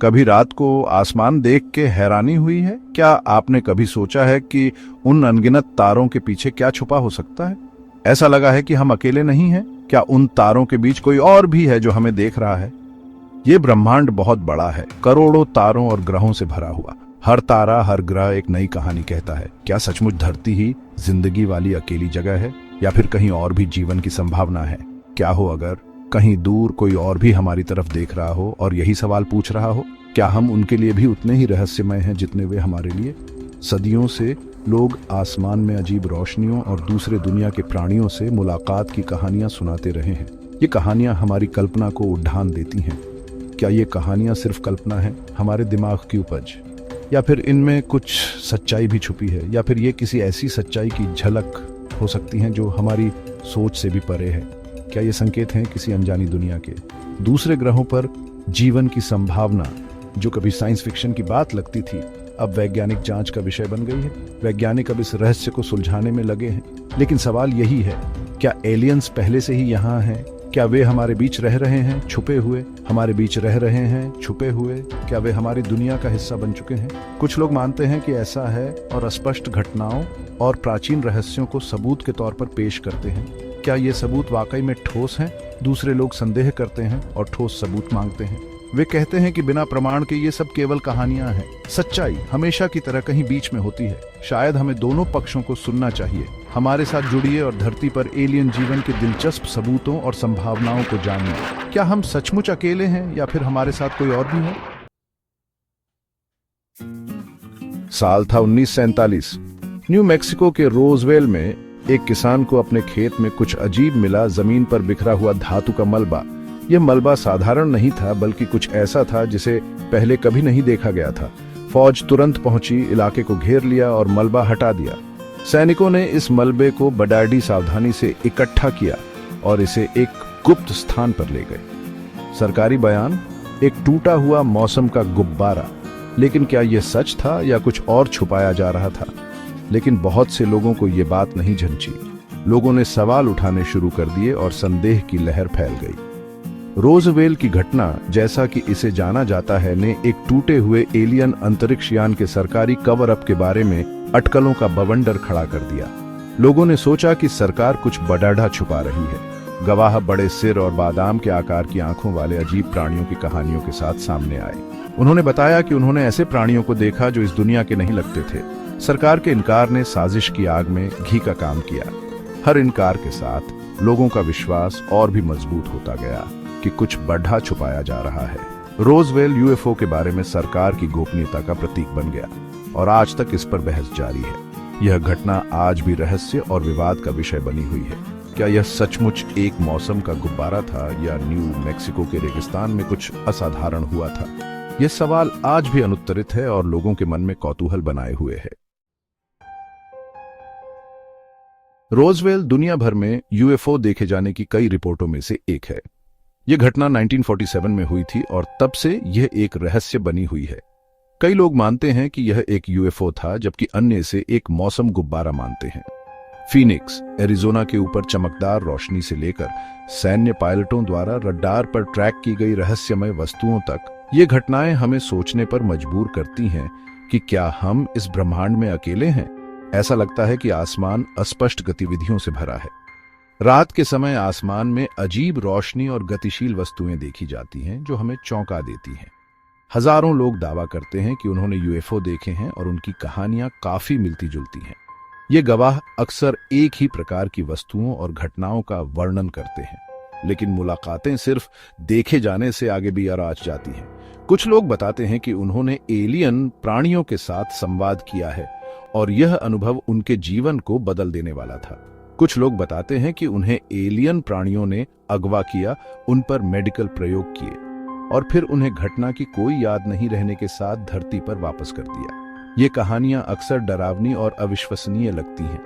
कभी रात को आसमान देख के हैरानी हुई है? क्या आपने कभी सोचा है कि उन अनगिनत तारों के पीछे क्या छुपा हो सकता है? ऐसा लगा है कि हम अकेले नहीं हैं? क्या उन तारों के बीच कोई और भी है जो हमें देख रहा है? ये ब्रह्मांड बहुत बड़ा है, करोड़ों तारों और ग्रहों से भरा हुआ। हर तारा, हर ग्रह एक नई कहानी कहता है। क्या सचमुच धरती ही जिंदगी वाली अकेली जगह है, या फिर कहीं और भी जीवन की संभावना है? क्या हो अगर कहीं दूर कोई और भी हमारी तरफ देख रहा हो और यही सवाल पूछ रहा हो? क्या हम उनके लिए भी उतने ही रहस्यमय हैं जितने वे हमारे लिए? सदियों से लोग आसमान में अजीब रोशनियों और दूसरे दुनिया के प्राणियों से मुलाकात की कहानियां सुनाते रहे हैं। ये कहानियां हमारी कल्पना को उद्धान देती हैं। क्या ये कहानियां सिर्फ कल्पना है, हमारे दिमाग की उपज, या फिर इनमें कुछ सच्चाई भी छुपी है? या फिर ये किसी ऐसी सच्चाई की झलक हो सकती हैं जो हमारी सोच से भी परे है? क्या ये संकेत हैं किसी अनजानी दुनिया के? दूसरे ग्रहों पर जीवन की संभावना, जो कभी साइंस फिक्शन की बात लगती थी, अब वैज्ञानिक जांच का विषय बन गई है। वैज्ञानिक अब इस रहस्य को सुलझाने में लगे हैं। लेकिन सवाल यही है, क्या एलियंस पहले से ही यहाँ हैं? क्या वे हमारे बीच रह रहे हैं छुपे हुए? हमारे बीच रह रहे हैं छुपे हुए? क्या वे हमारी दुनिया का हिस्सा बन चुके हैं? कुछ लोग मानते हैं कि ऐसा है और अस्पष्ट घटनाओं और प्राचीन रहस्यों को सबूत के तौर पर पेश करते हैं। क्या ये सबूत वाकई में ठोस हैं? दूसरे लोग संदेह करते हैं और ठोस सबूत मांगते हैं। वे कहते हैं कि बिना प्रमाण के ये सब केवल कहानियां हैं। सच्चाई हमेशा की तरह कहीं बीच में होती है। शायद हमें दोनों पक्षों को सुनना चाहिए। हमारे साथ जुड़िए और धरती पर एलियन जीवन के दिलचस्प सबूतों और संभावनाओं को जानिए। क्या हम सचमुच अकेले हैं, या फिर हमारे साथ कोई और भी है? साल था 1947। न्यू मैक्सिको के रोजवेल में एक किसान को अपने खेत में कुछ अजीब मिला। जमीन पर बिखरा हुआ धातु का मलबा। यह मलबा साधारण नहीं था, बल्कि कुछ ऐसा था जिसे पहले कभी नहीं देखा गया था। फौज तुरंत पहुंची, इलाके को घेर लिया और मलबा हटा दिया। सैनिकों ने इस मलबे को बड़ी सावधानी से इकट्ठा किया और इसे एक गुप्त स्थान पर ले गए। सरकारी बयान, एक टूटा हुआ मौसम का गुब्बारा। लेकिन क्या यह सच था या कुछ और छुपाया जा रहा था? लेकिन बहुत से लोगों को यह बात नहीं झंझी। लोगों ने सवाल उठाने शुरू कर दिए और संदेह की लहर फैल गई। रोजवेल की घटना, जैसा कि इसे जाना जाता है, ने एक टूटे हुए एलियन अंतरिक्ष यान के सरकारी कवर अप के बारे में अटकलों का बवंडर खड़ा कर दिया। लोगों ने सोचा कि सरकार कुछ बड़ा छुपा रही है। गवाह बड़े सिर और बादाम के आकार की आंखों वाले अजीब प्राणियों की कहानियों के साथ सामने आए। उन्होंने बताया कि उन्होंने ऐसे प्राणियों को देखा जो इस दुनिया के नहीं लगते थे। सरकार के इनकार ने साजिश की आग में घी का काम किया। हर इनकार के साथ लोगों का विश्वास और भी मजबूत होता गया कि कुछ बड़ा छुपाया जा रहा है। रोजवेल यूएफओ के बारे में सरकार की गोपनीयता का प्रतीक बन गया और आज तक इस पर बहस जारी है। यह घटना आज भी रहस्य और विवाद का विषय बनी हुई है। क्या यह सचमुच एक मौसम का गुब्बारा था, या न्यू मैक्सिको के रेगिस्तान में कुछ असाधारण हुआ था? यह सवाल आज भी अनुत्तरित है और लोगों के मन में कौतूहल बनाए हुए है। रोजवेल दुनिया भर में यूएफओ देखे जाने की कई रिपोर्टों में से एक है। यह घटना 1947 में हुई थी और तब से यह एक रहस्य बनी हुई है। कई लोग मानते हैं कि यह एक यूएफओ था, जबकि अन्य इसे एक मौसम गुब्बारा मानते हैं। फीनिक्स, एरिजोना के ऊपर चमकदार रोशनी से लेकर सैन्य पायलटों द्वारा रडार पर ट्रैक की गई रहस्यमय वस्तुओं तक, ये घटनाएं हमें सोचने पर मजबूर करती हैं कि क्या हम इस ब्रह्मांड में अकेले हैं। ऐसा लगता है कि आसमान अस्पष्ट गतिविधियों से भरा है। रात के समय आसमान में अजीब रोशनी और गतिशील वस्तुएं देखी जाती हैं जो हमें चौंका देती हैं। हजारों लोग दावा करते हैं कि उन्होंने यूएफओ देखे हैं और उनकी कहानियां काफी मिलती जुलती हैं। ये गवाह अक्सर एक ही प्रकार की वस्तुओं और घटनाओं का वर्णन करते हैं, लेकिन मुलाकातें सिर्फ देखे जाने से आगे भी आराज जाती हैं। कुछ लोग बताते हैं कि उन्होंने एलियन प्राणियों के साथ संवाद किया है और यह अनुभव उनके जीवन को बदल देने वाला था। कुछ लोग बताते हैं कि उन्हें एलियन प्राणियों ने अगवा किया, उन पर मेडिकल प्रयोग किए और फिर उन्हें घटना की कोई याद नहीं रहने के साथ धरती पर वापस कर दिया। ये कहानियां अक्सर डरावनी और अविश्वसनीय लगती हैं।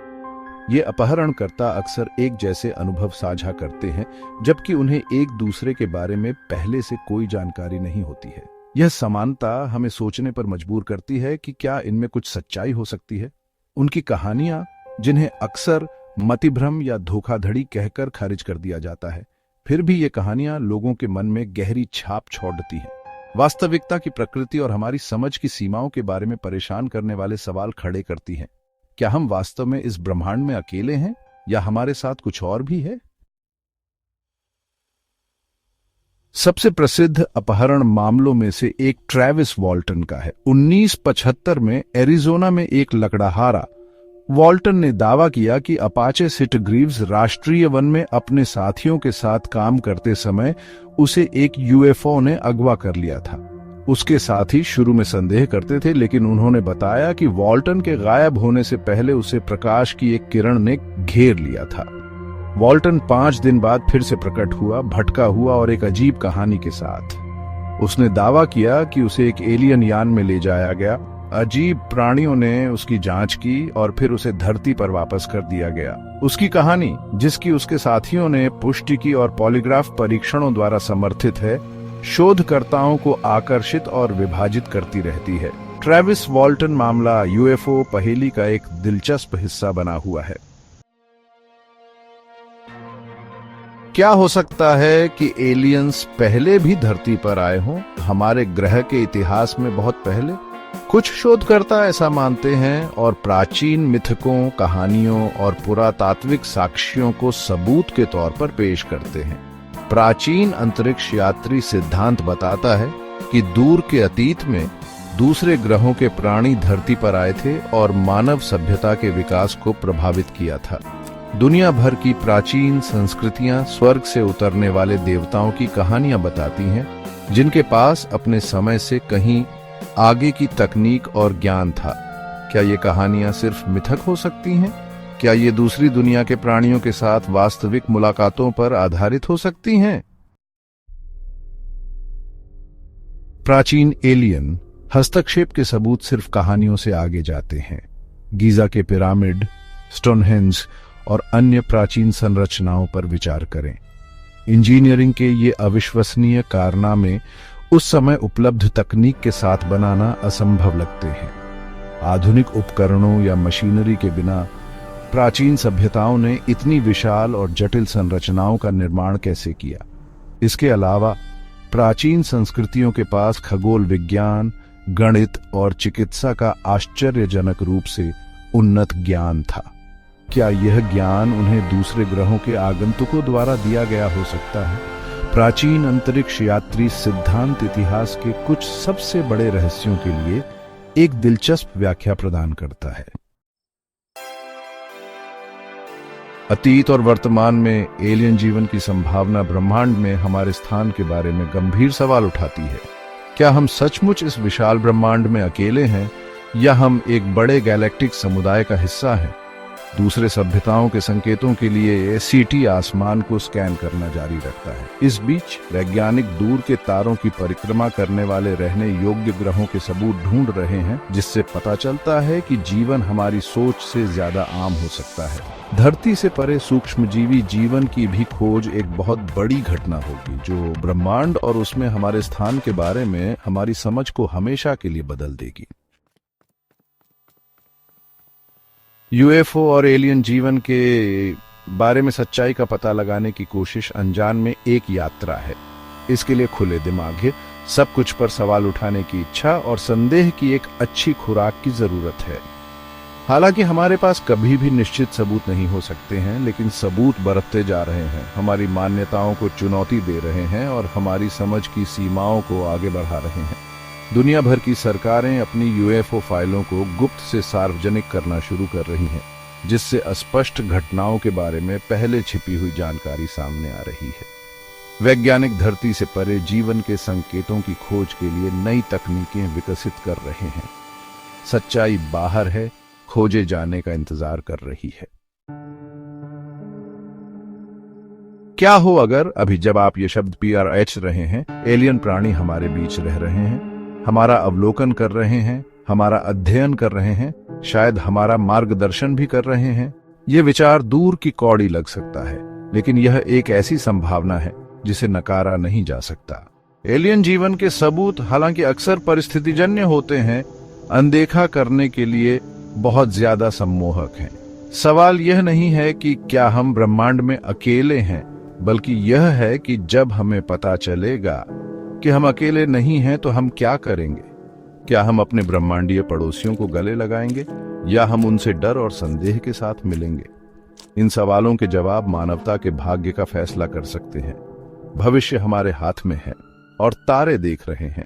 ये अपहरणकर्ता अक्सर एक जैसे अनुभव साझा करते हैं, जबकि उन्हें एक दूसरे के बारे में पहले से कोई जानकारी नहीं होती है। यह समानता हमें सोचने पर मजबूर करती है कि क्या इनमें कुछ सच्चाई हो सकती है। उनकी कहानियां, जिन्हें अक्सर मतिभ्रम या धोखाधड़ी कहकर खारिज कर दिया जाता है, फिर भी ये कहानियां लोगों के मन में गहरी छाप छोड़ती हैं। वास्तविकता की प्रकृति और हमारी समझ की सीमाओं के बारे में परेशान करने वाले सवाल खड़े करती हैं। क्या हम वास्तव में इस ब्रह्मांड में अकेले हैं या हमारे साथ कुछ और भी है? सबसे प्रसिद्ध अपहरण मामलों में से एक ट्रेविस वॉल्टन का है। 1975 में एरिजोना में एक लकड़हारा वॉल्टन ने दावा किया कि अपाचे सिटग्रीव्स राष्ट्रीय वन में अपने साथियों के साथ काम करते समय उसे एक यूएफओ ने अगवा कर लिया था। उसके साथी शुरू में संदेह करते थे, लेकिन उन्होंने बताया कि वॉल्टन के गायब होने से पहले उसे प्रकाश की एक किरण ने घेर लिया था। वॉल्टन 5 दिन बाद फिर से प्रकट हुआ, भटका हुआ और एक अजीब कहानी के साथ। उसने दावा किया कि उसे एक एलियन यान में ले जाया गया। अजीब प्राणियों ने उसकी जांच की और फिर उसे धरती पर वापस कर दिया गया। उसकी कहानी, जिसकी उसके साथियों ने पुष्टि की और पॉलीग्राफ परीक्षणों द्वारा समर्थित है, शोधकर्ताओं को आकर्षित और विभाजित करती रहती है। ट्रेविस वॉल्टन मामला यूएफओ पहेली का एक दिलचस्प हिस्सा बना हुआ है। क्या हो सकता है कि एलियंस पहले भी धरती पर आए हों, हमारे ग्रह के इतिहास में बहुत पहले? कुछ शोधकर्ता ऐसा मानते हैं और प्राचीन मिथकों, कहानियों और पुरातात्विक साक्ष्यों को सबूत के तौर पर पेश करते हैं। प्राचीन अंतरिक्ष यात्री सिद्धांत बताता है कि दूर के अतीत में दूसरे ग्रहों के प्राणी धरती पर आए थे और मानव सभ्यता के विकास को प्रभावित किया था। दुनिया भर की प्राचीन संस्कृतियां स्वर्ग से उतरने वाले देवताओं की कहानियां बताती हैं, जिनके पास अपने समय से कहीं आगे की तकनीक और ज्ञान था। क्या ये कहानियां सिर्फ मिथक हो सकती हैं? क्या ये दूसरी दुनिया के प्राणियों के साथ वास्तविक मुलाकातों पर आधारित हो सकती हैं? प्राचीन एलियन हस्तक्षेप के सबूत सिर्फ कहानियों से आगे जाते हैं। गीजा के पिरामिड, स्टोनहेंज और अन्य प्राचीन संरचनाओं पर विचार करें। इंजीनियरिंग के ये अविश्वसनीय कारनामे उस समय उपलब्ध तकनीक के साथ बनाना असंभव लगते हैं। आधुनिक उपकरणों या मशीनरी के बिना प्राचीन सभ्यताओं ने इतनी विशाल और जटिल संरचनाओं का निर्माण कैसे किया? इसके अलावा प्राचीन संस्कृतियों के पास खगोल विज्ञान, गणित और चिकित्सा का आश्चर्यजनक रूप से उन्नत ज्ञान था। क्या यह ज्ञान उन्हें दूसरे ग्रहों के आगंतुकों द्वारा दिया गया हो सकता है? प्राचीन अंतरिक्ष यात्री सिद्धांत इतिहास के कुछ सबसे बड़े रहस्यों के लिए एक दिलचस्प व्याख्या प्रदान करता है। अतीत और वर्तमान में एलियन जीवन की संभावना ब्रह्मांड में हमारे स्थान के बारे में गंभीर सवाल उठाती है। क्या हम सचमुच इस विशाल ब्रह्मांड में अकेले हैं या हम एक बड़े गैलेक्टिक समुदाय का हिस्सा हैं? दूसरे सभ्यताओं के संकेतों के लिए सीटी आसमान को स्कैन करना जारी रखता है। इस बीच वैज्ञानिक दूर के तारों की परिक्रमा करने वाले रहने योग्य ग्रहों के सबूत ढूंढ रहे हैं, जिससे पता चलता है कि जीवन हमारी सोच से ज्यादा आम हो सकता है। धरती से परे सूक्ष्मजीवी जीवन की भी खोज एक बहुत बड़ी घटना होगी, जो ब्रह्मांड और उसमें हमारे स्थान के बारे में हमारी समझ को हमेशा के लिए बदल देगी। यूएफओ और एलियन जीवन के बारे में सच्चाई का पता लगाने की कोशिश अनजान में एक यात्रा है। इसके लिए खुले दिमाग, सब कुछ पर सवाल उठाने की इच्छा और संदेह की एक अच्छी खुराक की जरूरत है। हालांकि हमारे पास कभी भी निश्चित सबूत नहीं हो सकते हैं, लेकिन सबूत बरतते जा रहे हैं, हमारी मान्यताओं को चुनौती दे रहे हैं और हमारी समझ की सीमाओं को आगे बढ़ा रहे हैं। दुनिया भर की सरकारें अपनी यूएफओ फाइलों को गुप्त से सार्वजनिक करना शुरू कर रही हैं, जिससे अस्पष्ट घटनाओं के बारे में पहले छिपी हुई जानकारी सामने आ रही है। वैज्ञानिक धरती से परे जीवन के संकेतों की खोज के लिए नई तकनीकें विकसित कर रहे हैं। सच्चाई बाहर है, खोजे जाने का इंतजार कर रही है। क्या हो अगर अभी जब आप ये शब्द PRH रहे हैं, एलियन प्राणी हमारे बीच रह रहे हैं, हमारा अवलोकन कर रहे हैं, हमारा अध्ययन कर रहे हैं, शायद हमारा मार्गदर्शन भी कर रहे हैं? ये विचार दूर की कौड़ी लग सकता है, लेकिन यह एक ऐसी संभावना है जिसे नकारा नहीं जा सकता। एलियन जीवन के सबूत हालांकि अक्सर परिस्थितिजन्य होते हैं, अनदेखा करने के लिए बहुत ज्यादा सम्मोहक हैं। सवाल यह नहीं है कि क्या हम ब्रह्मांड में अकेले हैं, बल्कि यह है कि जब हमें पता चलेगा कि हम अकेले नहीं हैं तो हम क्या करेंगे? क्या हम अपने ब्रह्मांडीय पड़ोसियों को गले लगाएंगे या हम उनसे डर और संदेह के साथ मिलेंगे? इन सवालों के जवाब मानवता के भाग्य का फैसला कर सकते हैं। भविष्य हमारे हाथ में है और तारे देख रहे हैं।